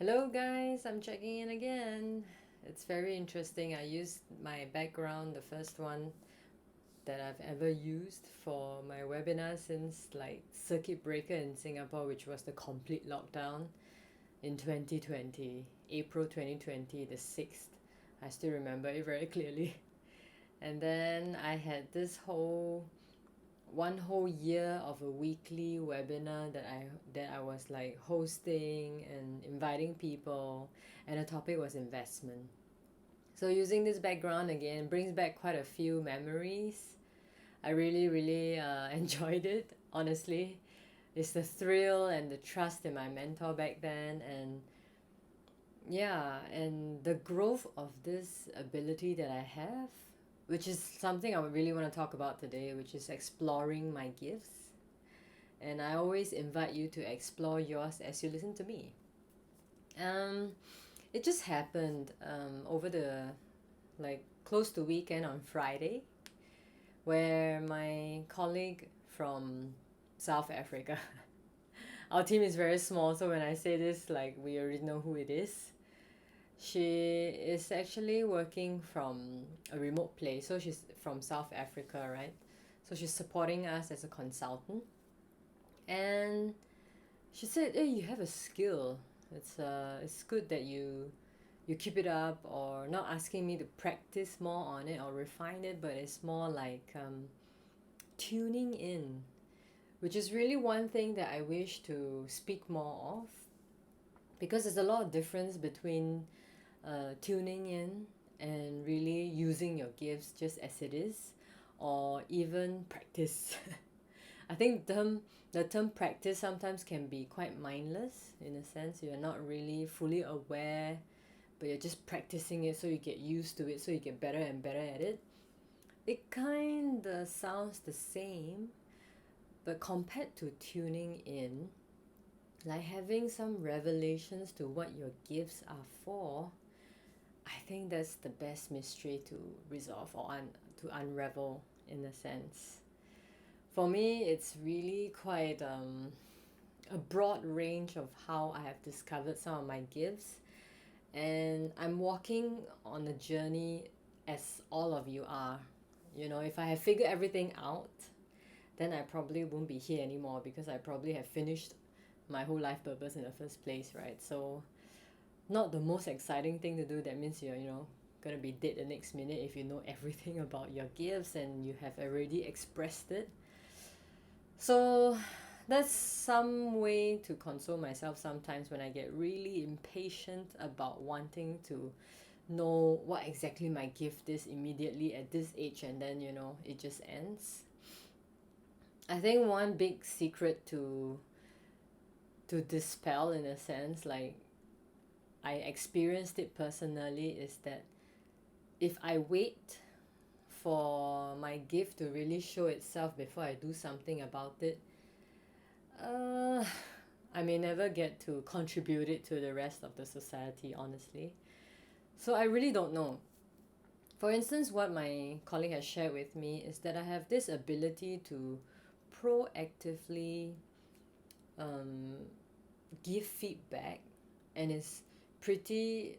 Hello guys, I'm checking in again. It's very interesting. I used my background, the first one that I've ever used for my webinar since like circuit breaker in Singapore, which was the complete lockdown in 2020, April 2020, the 6th. I still remember it very clearly. And then I had this one whole year of a weekly webinar that I was like hosting and inviting people, and the topic was investment. So using this background again brings back quite a few memories. I really enjoyed it, honestly. It's the thrill and the trust in my mentor back then, and yeah, and the growth of this ability that I have, which is something I would really want to talk about today, which is exploring my gifts. And I always invite you to explore yours as you listen to me. Um, it just happened over the like close to weekend on Friday, where my colleague from South Africa, our team is very small, so when I say this, like we already know who it is. She is actually working from a remote place, so she's from South Africa, right? So she's supporting us as a consultant, and she said, "Hey, you have a skill. It's good that you keep it up." Or not asking me to practice more on it or refine it, but it's more like tuning in, which is really one thing that I wish to speak more of, because there's a lot of difference between tuning in and really using your gifts just as it is, or even practice. I think the term practice sometimes can be quite mindless in a sense. You're not really fully aware, but you're just practicing it so you get used to it, so you get better and better at it. It kind of sounds the same, but compared to tuning in, like having some revelations to what your gifts are for, I think that's the best mystery to resolve or to unravel in a sense. For me, it's really quite a broad range of how I have discovered some of my gifts, and I'm walking on a journey as all of you are. If I have figured everything out, then I probably won't be here anymore, because I probably have finished my whole life purpose in the first place, right? So not the most exciting thing to do. That means you're gonna be dead the next minute if you know everything about your gifts and you have already expressed it. So that's some way to console myself sometimes when I get really impatient about wanting to know what exactly my gift is immediately at this age, and then it just ends. I think one big secret to dispel, in a sense, like I experienced it personally, is that if I wait for my gift to really show itself before I do something about it, uh, I may never get to contribute it to the rest of the society, honestly. So I really don't know. For instance, what my colleague has shared with me is that I have this ability to proactively um, give feedback, and it's pretty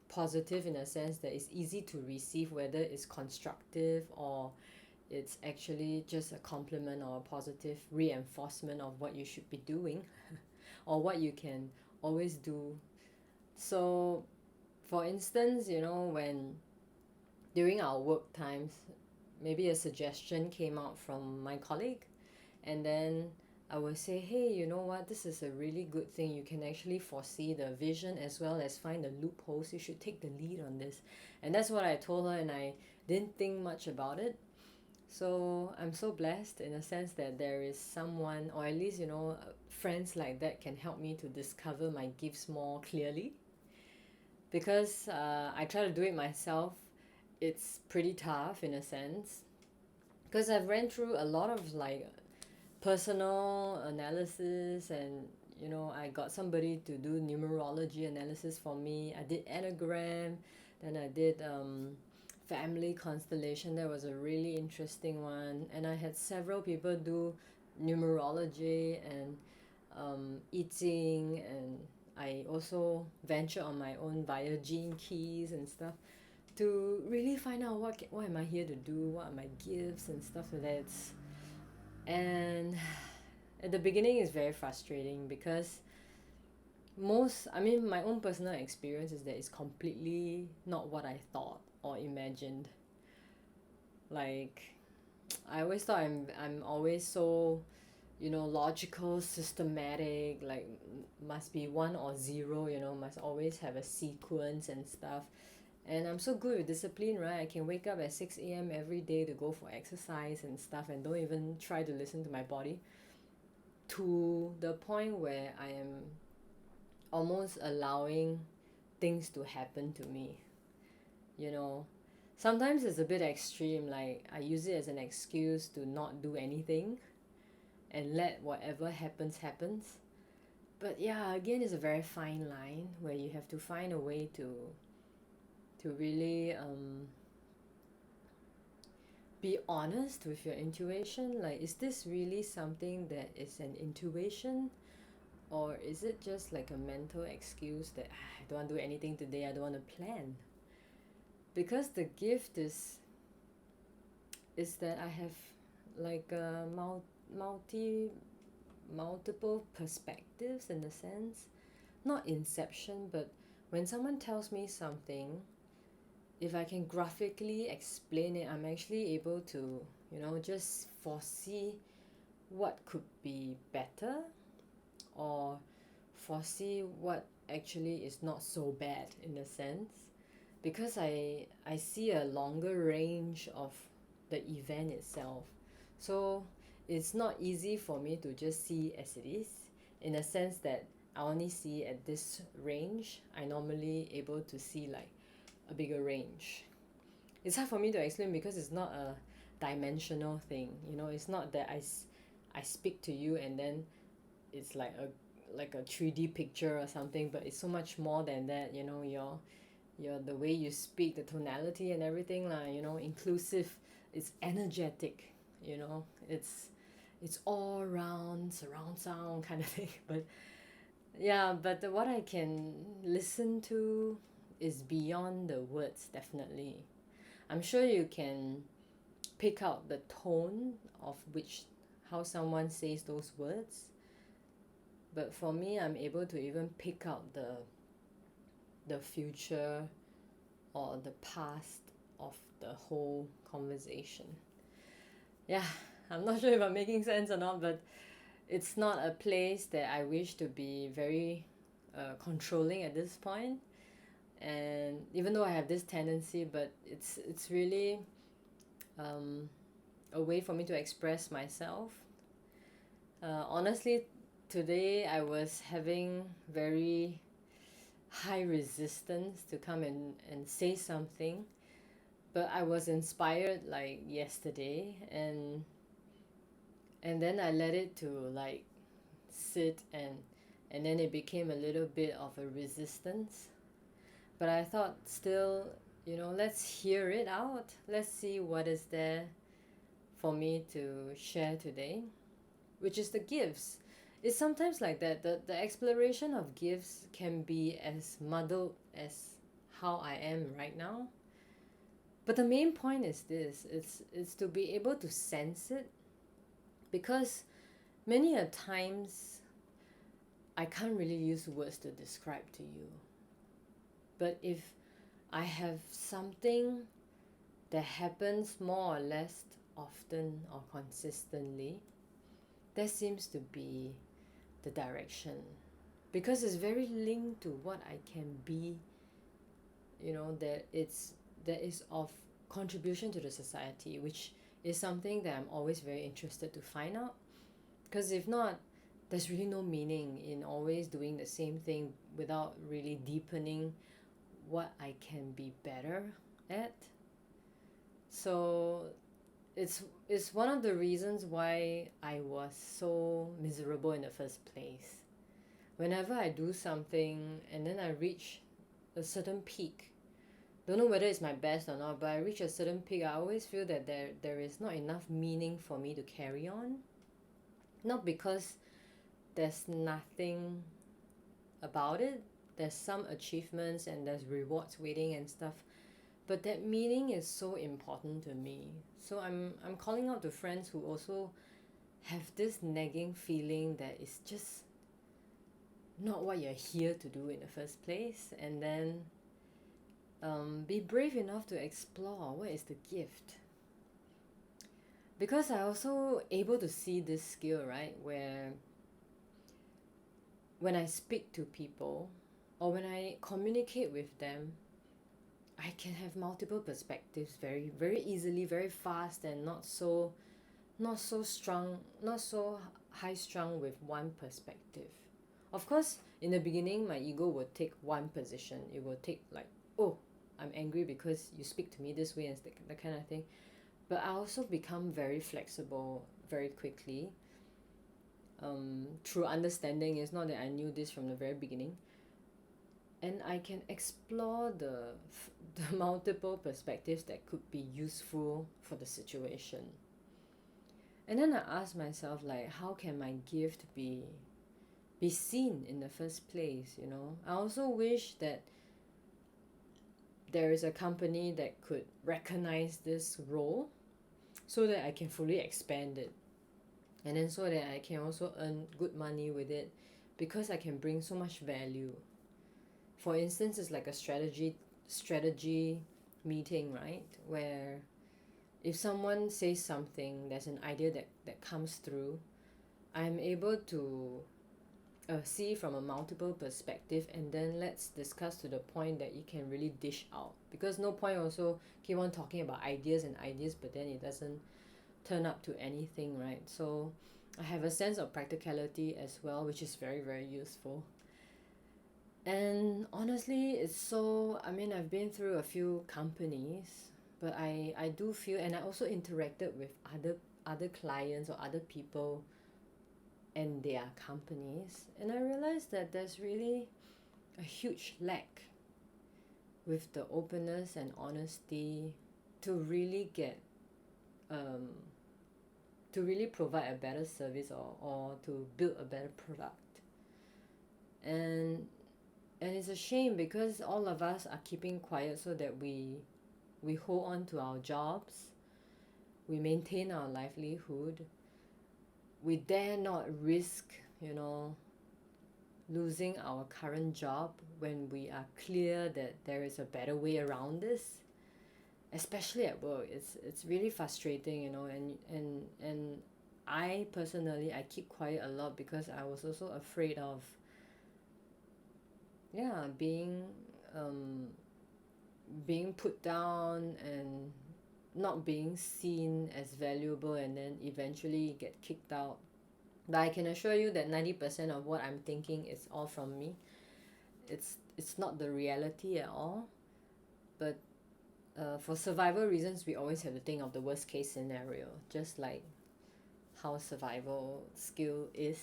positive in a sense that it's easy to receive, whether it's constructive or it's actually just a compliment or a positive reinforcement of what you should be doing or what you can always do. So, for instance, when during our work times, maybe a suggestion came out from my colleague, and then I will say, hey, you know what, this is a really good thing. You can actually foresee the vision as well as find the loopholes. You should take the lead on this. And that's what I told her, and I didn't think much about it. So I'm so blessed in a sense that there is someone, or at least, friends like that can help me to discover my gifts more clearly. Because I try to do it myself, it's pretty tough in a sense. Because I've ran through a lot of like personal analysis, and I got somebody to do numerology analysis for me. I did anagram, then I did family constellation. That was a really interesting one, and I had several people do numerology and eating, and I also venture on my own via Gene Keys and stuff to really find out what am I here to do, what are my gifts and stuff like that. And at the beginning it's very frustrating because my own personal experience is that it's completely not what I thought or imagined. Like, I always thought I'm always so, logical, systematic, like must be one or zero, must always have a sequence and stuff. And I'm so good with discipline, right? I can wake up at 6 a.m. every day to go for exercise and stuff and don't even try to listen to my body, to the point where I am almost allowing things to happen to me. You know, sometimes it's a bit extreme, like I use it as an excuse to not do anything and let whatever happens. But yeah, again, it's a very fine line where you have to find a way to really be honest with your intuition. Like, is this really something that is an intuition, or is it just like a mental excuse that I don't want to do anything today, I don't want to plan? Because the gift is that I have like a multiple perspectives, in a sense, not inception, but when someone tells me something, if I can graphically explain it, I'm actually able to, just foresee what could be better, or foresee what actually is not so bad, in a sense, because I see a longer range of the event itself. So it's not easy for me to just see as it is, in a sense that I only see at this range. I normally able to see like a bigger range. It's hard for me to explain because it's not a dimensional thing. It's not that I speak to you and then it's like a 3D picture or something, but it's so much more than that. Your the way you speak, the tonality and everything, like, inclusive. It's energetic. It's all round surround sound kind of thing. But yeah, but what I can listen to is beyond the words, definitely. I'm sure you can pick out the tone of how someone says those words. But for me, I'm able to even pick out the future or the past of the whole conversation. Yeah, I'm not sure if I'm making sense or not, but it's not a place that I wish to be very controlling at this point. And even though I have this tendency, but it's really a way for me to express myself. Honestly, today I was having very high resistance to come and say something, but I was inspired like yesterday, and then I let it to like sit, and then it became a little bit of a resistance. But I thought still, let's hear it out. Let's see what is there for me to share today, which is the gifts. It's sometimes like that. The exploration of gifts can be as muddled as how I am right now. But the main point is this. It's to be able to sense it, because many a times I can't really use words to describe to you. But if I have something that happens more or less often or consistently, that seems to be the direction, because it's very linked to what I can be, that is of contribution to the society, which is something that I'm always very interested to find out. Because if not, there's really no meaning in always doing the same thing without really deepening what I can be better at. So it's one of the reasons why I was so miserable in the first place. Whenever I do something and then I reach a certain peak, don't know whether it's my best or not, but I reach a certain peak, I always feel that there is not enough meaning for me to carry on. Not because there's nothing about it. There's some achievements and there's rewards waiting and stuff. But that meaning is so important to me. So I'm calling out to friends who also have this nagging feeling that it's just not what you're here to do in the first place. And then be brave enough to explore what is the gift. Because I also able to see this skill, right, where when I speak to people or when I communicate with them, I can have multiple perspectives very very easily, very fast, and not so strong, not so high strung with one perspective. Of course, in the beginning, my ego will take one position. It will take like, oh, I'm angry because you speak to me this way and that kind of thing. But I also become very flexible very quickly. Through understanding, it's not that I knew this from the very beginning. And I can explore the multiple perspectives that could be useful for the situation. And then I ask myself, like, how can my gift be seen in the first place, you know? I also wish that there is a company that could recognize this role so that I can fully expand it. And then so that I can also earn good money with it because I can bring so much value. For instance, it's like a strategy meeting, right? Where if someone says something, there's an idea that comes through, I'm able to see from a multiple perspective, and then let's discuss to the point that you can really dish out. Because no point also keep on talking about ideas and ideas, but then it doesn't turn up to anything, right? So I have a sense of practicality as well, which is very, very useful. And honestly, it's so, I mean, I've been through a few companies, but I do feel, and I also interacted with other clients or other people and their companies, and I realized that there's really a huge lack with the openness and honesty to really get to really provide a better service, or to build a better product. And it's a shame because all of us are keeping quiet so that we hold on to our jobs, we maintain our livelihood, we dare not risk, you know, losing our current job when we are clear that there is a better way around this. Especially at work, it's really frustrating, you know, and I personally, I keep quiet a lot because I was also afraid of being put down and not being seen as valuable, and then eventually get kicked out. But I can assure you that 90% of what I'm thinking is all from me. It's not the reality at all. But for survival reasons, we always have to think of the worst case scenario, just like how survival skill is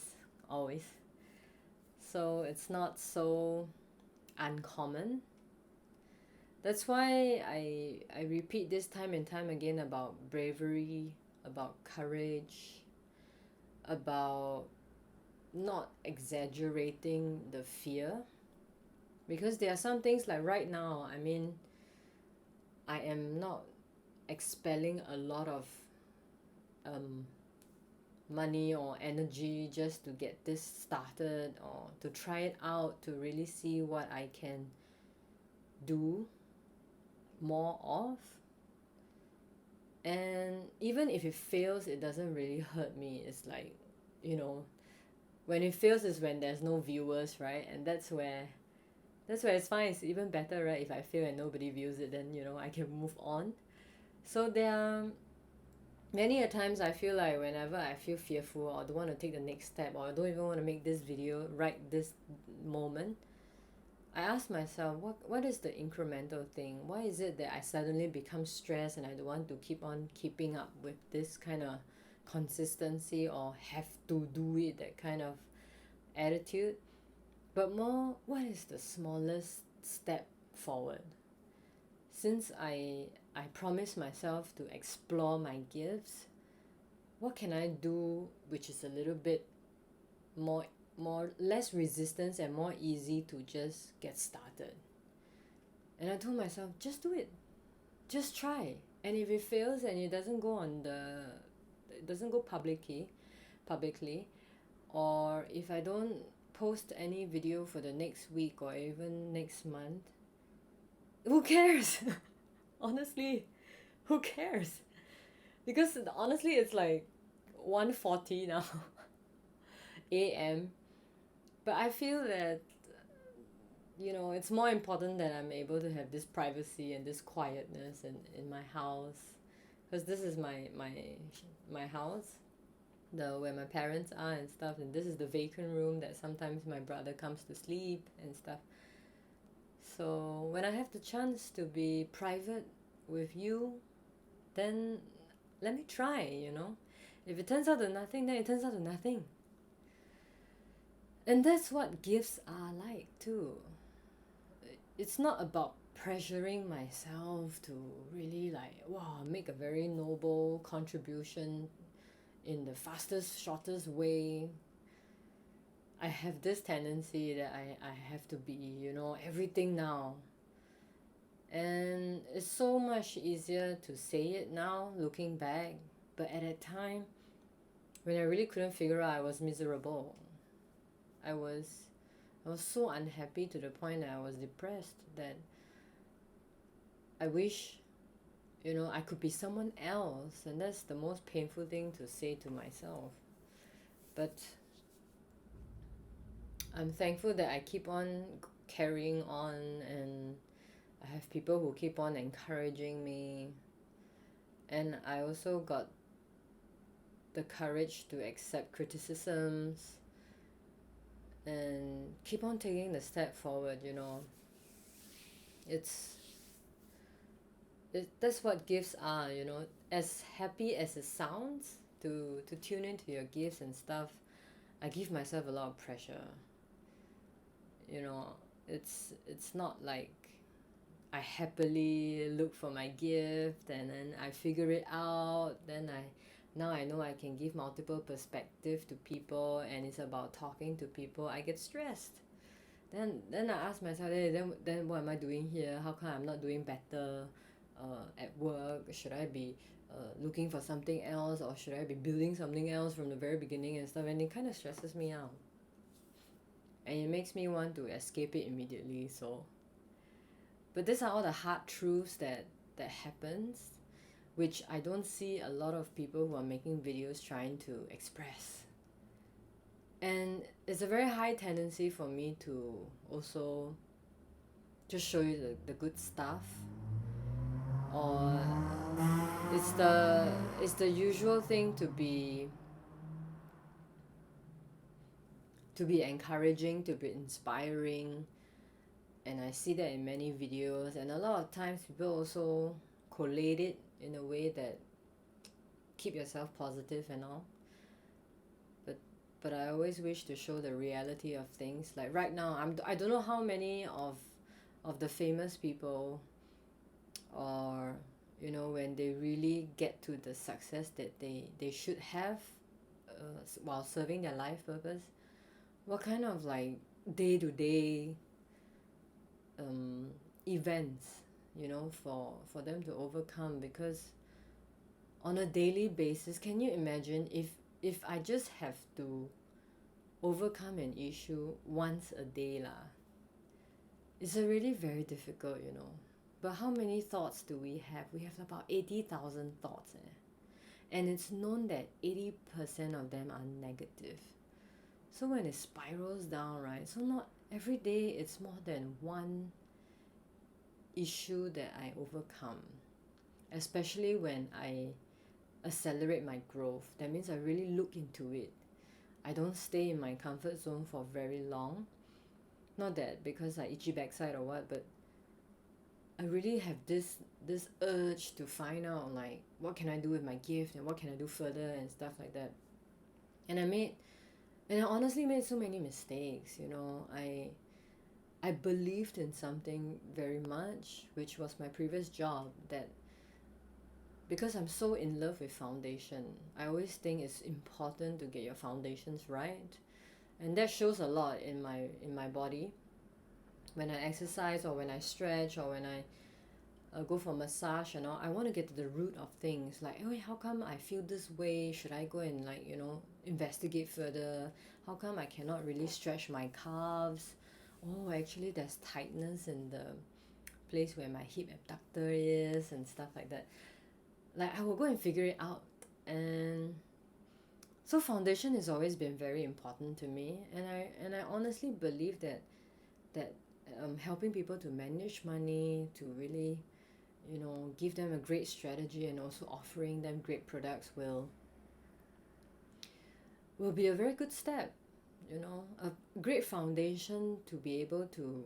always. So it's not so uncommon. That's why I repeat this time and time again about bravery, about courage, about not exaggerating the fear. Because there are some things like right now, I mean, I am not expelling a lot of money or energy just to get this started or to try it out, to really see what I can do more of. And even if it fails, it doesn't really hurt me. It's like, you know, when it fails is when there's no viewers, right? And that's where it's fine. It's even better, right? If I fail and nobody views it, then, you know, I can move on. So there are many a times I feel like whenever I feel fearful or don't want to take the next step, or I don't even want to make this video right this moment, I ask myself, what is the incremental thing? Why is it that I suddenly become stressed and I don't want to keep on keeping up with this kind of consistency or have to do it, that kind of attitude? But more, what is the smallest step forward? Since I promised myself to explore my gifts, what can I do which is a little bit more less resistance and more easy to just get started. And I told myself, just do it, just try. And if it fails and it doesn't go publicly, or if I don't post any video for the next week or even next month, who cares? Honestly, who cares? Because honestly, it's like 1:40 now a.m. But I feel that it's more important that I'm able to have this privacy and this quietness in my house, because this is my house, where my parents are and stuff, and this is the vacant room that sometimes my brother comes to sleep and stuff. So when I have the chance to be private with you, then let me try. If it turns out to nothing, then it turns out to nothing. And that's what gifts are like too. It's not about pressuring myself to really make a very noble contribution in the fastest, shortest way. I have this tendency that I have to be, everything now. And it's so much easier to say it now, looking back. But at that time, when I really couldn't figure out, I was miserable. I was so unhappy to the point that I was depressed, that I wish, I could be someone else. And that's the most painful thing to say to myself. But I'm thankful that I keep on carrying on, and I have people who keep on encouraging me. And I also got the courage to accept criticisms and keep on taking the step forward. That's what gifts are. As happy as it sounds to tune into your gifts and stuff, I give myself a lot of pressure. It's not like I happily look for my gift and then I figure it out, then now I know I can give multiple perspectives to people, and it's about talking to people. I get stressed. Then I ask myself, hey, then what am I doing here? How come I'm not doing better at work? Should I be looking for something else, or should I be building something else from the very beginning and stuff? And it kind of stresses me out, and it makes me want to escape it immediately. But these are all the hard truths that happens, which I don't see a lot of people who are making videos trying to express. And it's a very high tendency for me to also just show you the good stuff, or it's the usual thing to be encouraging, to be inspiring. And I see that in many videos, and a lot of times people also collate it in a way that keep yourself positive and all. But I always wish to show the reality of things. Like right now, I don't know how many of the famous people, or when they really get to the success that they should have while serving their life purpose, what kind of day-to-day events for them to overcome. Because on a daily basis, can you imagine if I just have to overcome an issue once a day lah? It's already very difficult. But how many thoughts do we have? We have about 80,000 thoughts, and it's known that 80% of them are negative. So when it spirals down, right, so not every day it's more than one issue that I overcome, especially when I accelerate my growth. That means I really look into it. I don't stay in my comfort zone for very long. Not that because I itchy backside or what, but I really have this urge to find out what can I do with my gift and what can I do further and stuff like that. And I honestly made so many mistakes. I believed in something very much, which was my previous job, that because I'm so in love with foundation, I always think it's important to get your foundations right. And that shows a lot in my body. When I exercise, or when I stretch, or when I go for massage and all, I want to get to the root of things. Like, oh, how come I feel this way? Should I go and, like, investigate further? How come I cannot really stretch my calves? Oh, actually there's tightness in the place where my hip abductor is and stuff like that. Like, I will go and figure it out. And so foundation has always been very important to me, and I honestly believe that helping people to manage money, to really give them a great strategy, and also offering them great products will be a very good step, a great foundation to be able to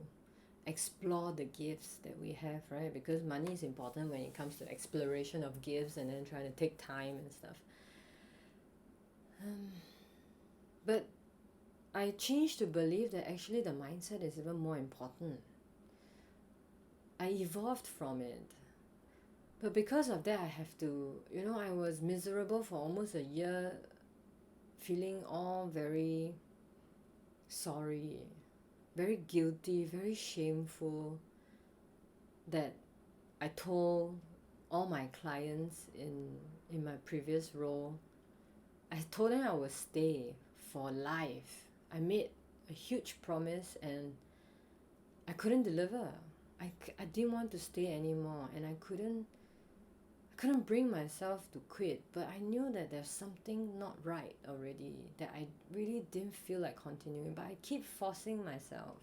explore the gifts that we have, right? Because money is important when it comes to exploration of gifts, and then trying to take time and stuff. But I changed to believe that actually the mindset is even more important. I evolved from it. But because of that, I have to, I was miserable for almost a year, feeling all very sorry, very guilty, very shameful, that I told all my clients in my previous role, I told them I would stay for life. I made a huge promise and I couldn't deliver. I didn't want to stay anymore, and I couldn't bring myself to quit, but I knew that there's something not right already, that I really didn't feel like continuing, but I keep forcing myself.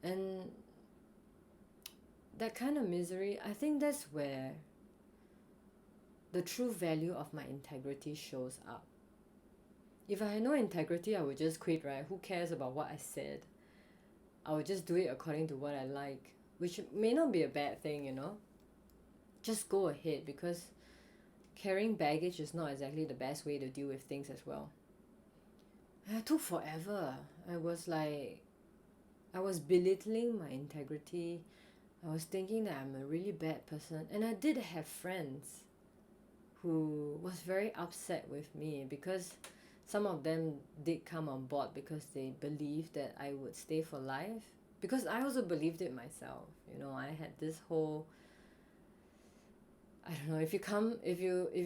And that kind of misery, I think that's where the true value of my integrity shows up. If I had no integrity, I would just quit, right? Who cares about what I said? I would just do it according to what I like, which may not be a bad thing, Just go ahead, because carrying baggage is not exactly the best way to deal with things as well. And it took forever. I was belittling my integrity. I was thinking that I'm a really bad person. And I did have friends who was very upset with me, because some of them did come on board because they believed that I would stay for life. Because I also believed it myself. I had this whole, I don't know, if you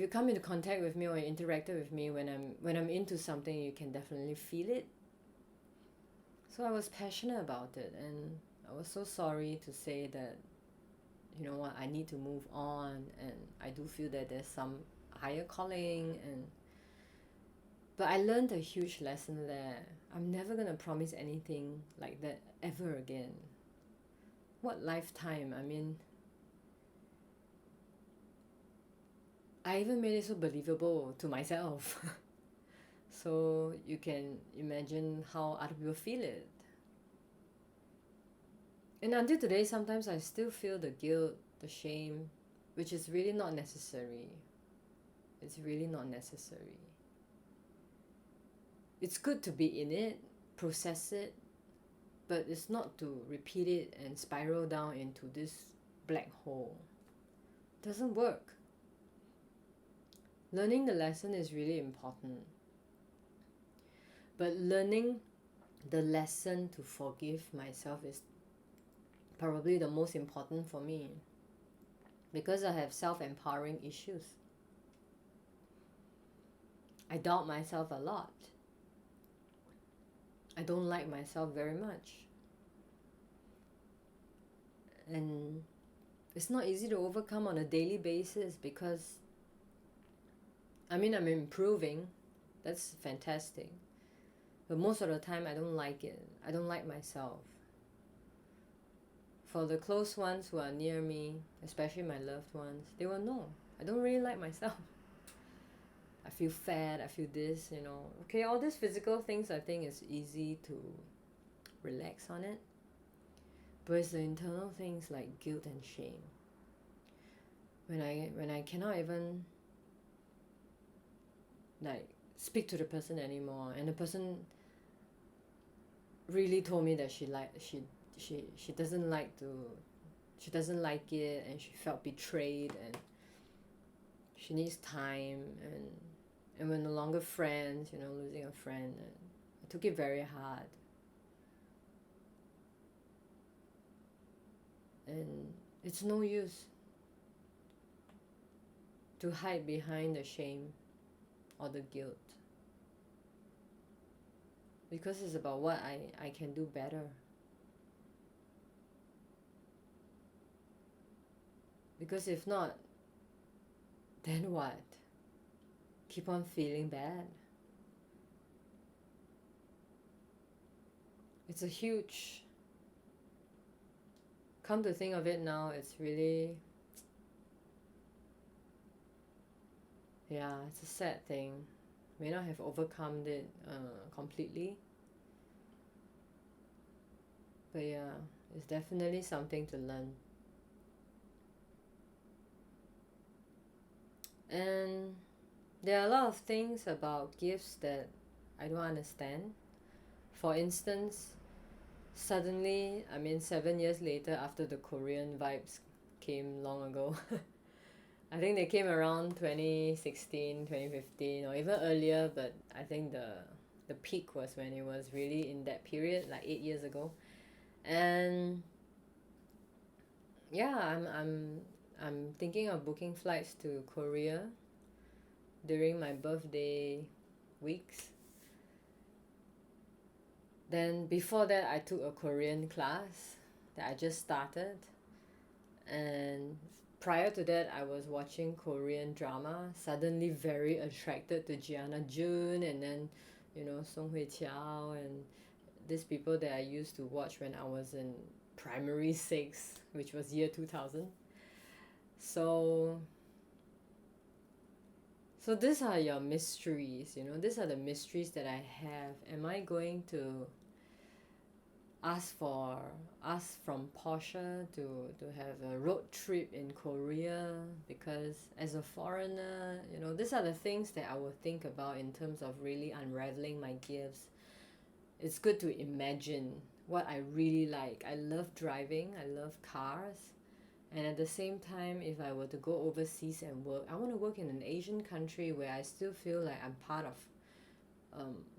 come into contact with me or you interacted with me when I'm into something, you can definitely feel it. So I was passionate about it, and I was so sorry to say that, what, I need to move on, and I do feel that there's some higher calling, but I learned a huge lesson there. I'm never gonna promise anything like that ever again. What lifetime? I mean, I even made it so believable to myself. So you can imagine how other people feel it. And until today, sometimes I still feel the guilt, the shame, which is really not necessary. It's really not necessary. It's good to be in it, process it, but it's not to repeat it and spiral down into this black hole. It doesn't work. Learning the lesson is really important. But learning the lesson to forgive myself is probably the most important for me, because I have self-empowering issues. I doubt myself a lot. I don't like myself very much. And it's not easy to overcome on a daily basis, because I'm improving. That's fantastic. But most of the time, I don't like it. I don't like myself. For the close ones who are near me, especially my loved ones, they will know. I don't really like myself. I feel fat, I feel this, Okay, all these physical things, I think it's easy to relax on it. But it's the internal things like guilt and shame. When I cannot even speak to the person anymore, and the person really told me that she doesn't like it, and she felt betrayed, and she needs time, and we're no longer friends, losing a friend, and took it very hard. And it's no use to hide behind the shame or the guilt, because it's about what I can do better. Because if not, then what? Keep on feeling bad. It's a huge... Come to think of it now, it's really... Yeah, it's a sad thing. May not have overcome it completely. But yeah, it's definitely something to learn. And there are a lot of things about gifts that I don't understand. For instance, suddenly, 7 years later, after the Korean vibes came long ago, I think they came around 2016, 2015, or even earlier, but I think the peak was when it was really in that period, like 8 years ago. And yeah, I'm thinking of booking flights to Korea during my birthday weeks. Then before that, I took a Korean class that I just started. And prior to that, I was watching Korean drama, suddenly very attracted to Gianna Jun, and then, Song Hui Qiao, and these people that I used to watch when I was in primary 6, which was year 2000. So these are your mysteries, these are the mysteries that I have. Am I going to ask from Porsche to have a road trip in Korea? Because as a foreigner, these are the things that I will think about in terms of really unraveling my gifts. It's good to imagine what I really like. I love driving, I love cars. And at the same time, if I were to go overseas and work, I want to work in an Asian country where I still feel like I'm part of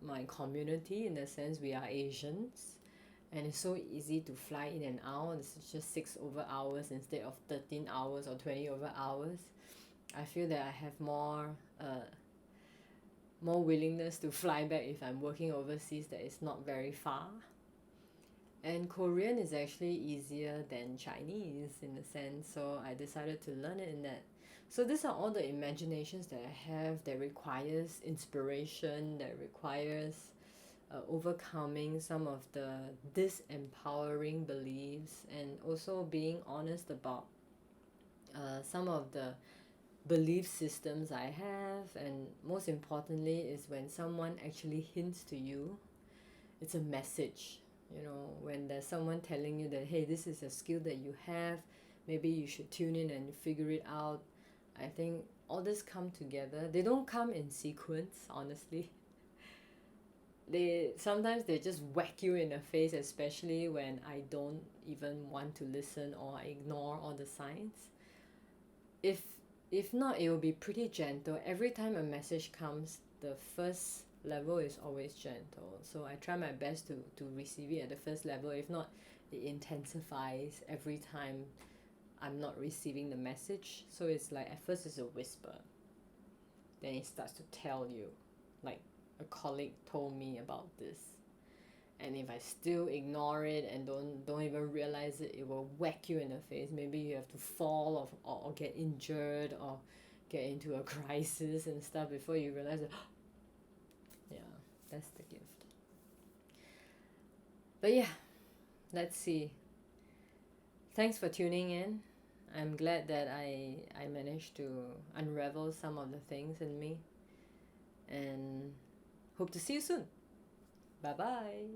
my community, in the sense we are Asians. And it's so easy to fly in and out. It's just 6 over hours instead of 13 hours or 20 over hours. I feel that I have more willingness to fly back if I'm working overseas that is not very far. And Korean is actually easier than Chinese in a sense, so I decided to learn it in that. So these are all the imaginations that I have that requires inspiration, that requires overcoming some of the disempowering beliefs, and also being honest about some of the belief systems I have. And most importantly is when someone actually hints to you, it's a message. When there's someone telling you that, hey, this is a skill that you have, maybe you should tune in and figure it out. I think all this come together. They don't come in sequence, honestly. Sometimes they just whack you in the face, especially when I don't even want to listen, or I ignore all the signs. If not, it will be pretty gentle. Every time a message comes, the first level is always gentle. So I try my best to receive it at the first level. If not, it intensifies every time I'm not receiving the message. So it's like, at first it's a whisper, then it starts to tell you, like a colleague told me about this. And if I still ignore it and don't even realize it, it will whack you in the face. Maybe you have to fall or get injured or get into a crisis and stuff before you realize that, yeah, that's the gift. But yeah, let's see. Thanks for tuning in. I'm glad that I managed to unravel some of the things in me. And hope to see you soon. Bye-bye.